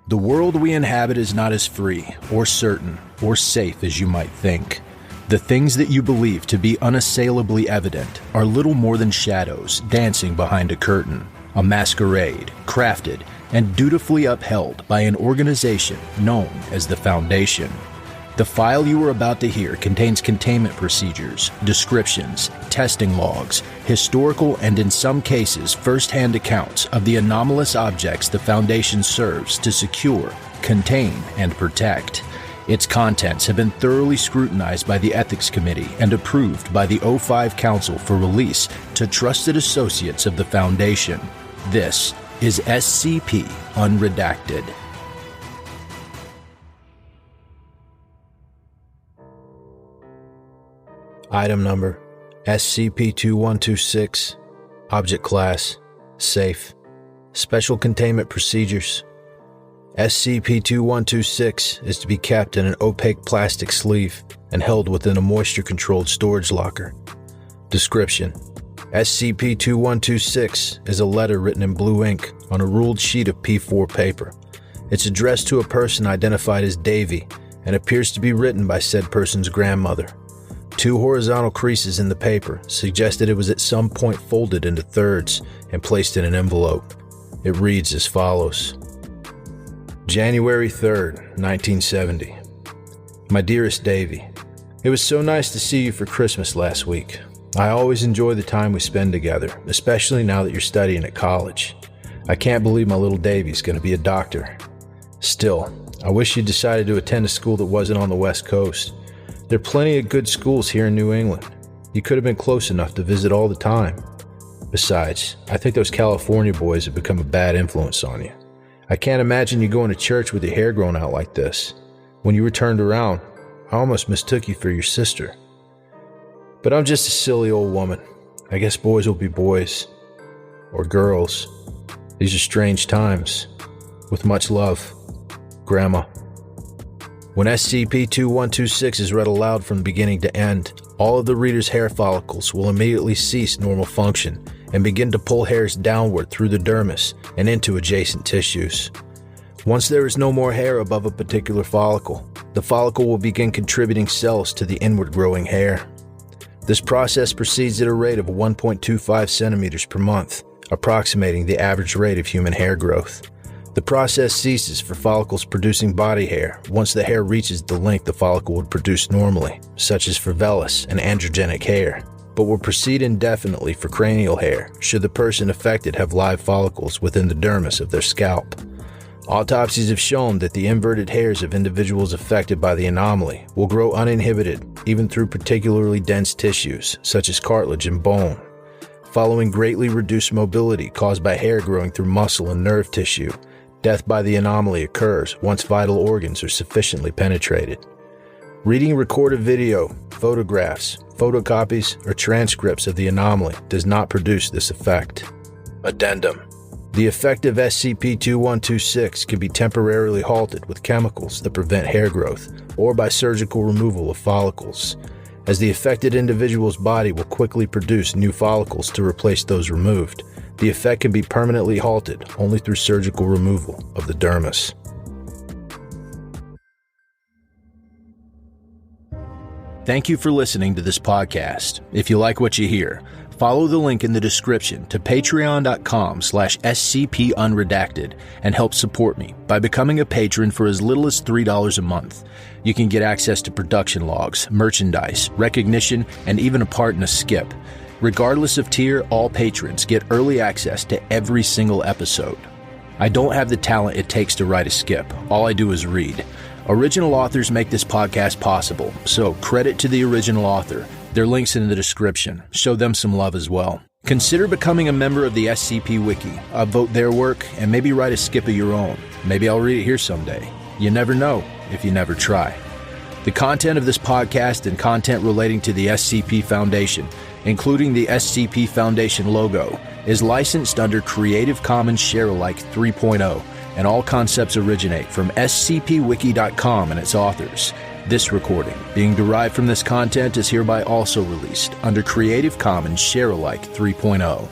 The world we inhabit is not as free, or certain, or safe as you might think. The things that you believe to be unassailably evident are little more than shadows dancing behind a curtain, a masquerade crafted and dutifully upheld by an organization known as the Foundation. The file you are about to hear contains containment procedures, descriptions, testing logs, historical and in some cases first-hand accounts of the anomalous objects the Foundation serves to secure, contain, and protect. Its contents have been thoroughly scrutinized by the Ethics Committee and approved by the O5 Council for release to trusted associates of the Foundation. This is SCP Unredacted. Item number SCP-2126. Object class Safe. Special containment procedures. SCP-2126 is to be kept in an opaque plastic sleeve and held within a moisture-controlled storage locker. Description: SCP-2126 is a letter written in blue ink on a ruled sheet of P4 paper. It's addressed to a person identified as Davy and appears to be written by said person's grandmother. Two horizontal creases in the paper suggest that it was at some point folded into thirds and placed in an envelope. It reads as follows. January 3rd, 1970. My dearest Davy, it was so nice to see you for Christmas last week. I always enjoy the time we spend together, especially now that you're studying at college. I can't believe my little Davy's going to be a doctor. Still, I wish you decided to attend a school that wasn't on the West Coast. There are plenty of good schools here in New England. You could have been close enough to visit all the time. Besides, I think those California boys have become a bad influence on you. I can't imagine you going to church with your hair grown out like this. When you were turned around, I almost mistook you for your sister. But I'm just a silly old woman. I guess boys will be boys. Or girls. These are strange times. With much love, Grandma. When SCP-2126 is read aloud from beginning to end, all of the reader's hair follicles will immediately cease normal function and begin to pull hairs downward through the dermis and into adjacent tissues. Once there is no more hair above a particular follicle, the follicle will begin contributing cells to the inward growing hair. This process proceeds at a rate of 1.25 centimeters per month, approximating the average rate of human hair growth. The process ceases for follicles producing body hair once the hair reaches the length the follicle would produce normally, such as for vellus and androgenic hair, but will proceed indefinitely for cranial hair should the person affected have live follicles within the dermis of their scalp. Autopsies have shown that the inverted hairs of individuals affected by the anomaly will grow uninhibited even through particularly dense tissues, such as cartilage and bone. Following greatly reduced mobility caused by hair growing through muscle and nerve tissue, death by the anomaly occurs once vital organs are sufficiently penetrated. Reading recorded video, photographs, photocopies, or transcripts of the anomaly does not produce this effect. Addendum: the effect of SCP-2126 can be temporarily halted with chemicals that prevent hair growth or by surgical removal of follicles, as the affected individual's body will quickly produce new follicles to replace those removed. The effect can be permanently halted only through surgical removal of the dermis. Thank you for listening to this podcast. If you like what you hear, follow the link in the description to patreon.com/scpunredacted and help support me by becoming a patron for as little as $3 a month. You can get access to production logs, merchandise, recognition, and even a part in a skip. Regardless of tier, all patrons get early access to every single episode. I don't have the talent it takes to write a skip. All I do is read. Original authors make this podcast possible, so credit to the original author. Their link's in the description. Show them some love as well. Consider becoming a member of the SCP Wiki, upvote their work, and maybe write a skip of your own. Maybe I'll read it here someday. You never know if you never try. The content of this podcast and content relating to the SCP Foundation, including the SCP Foundation logo, is licensed under Creative Commons Sharealike 3.0, and all concepts originate from scpwiki.com and its authors. This recording, being derived from this content, is hereby also released under Creative Commons Sharealike 3.0.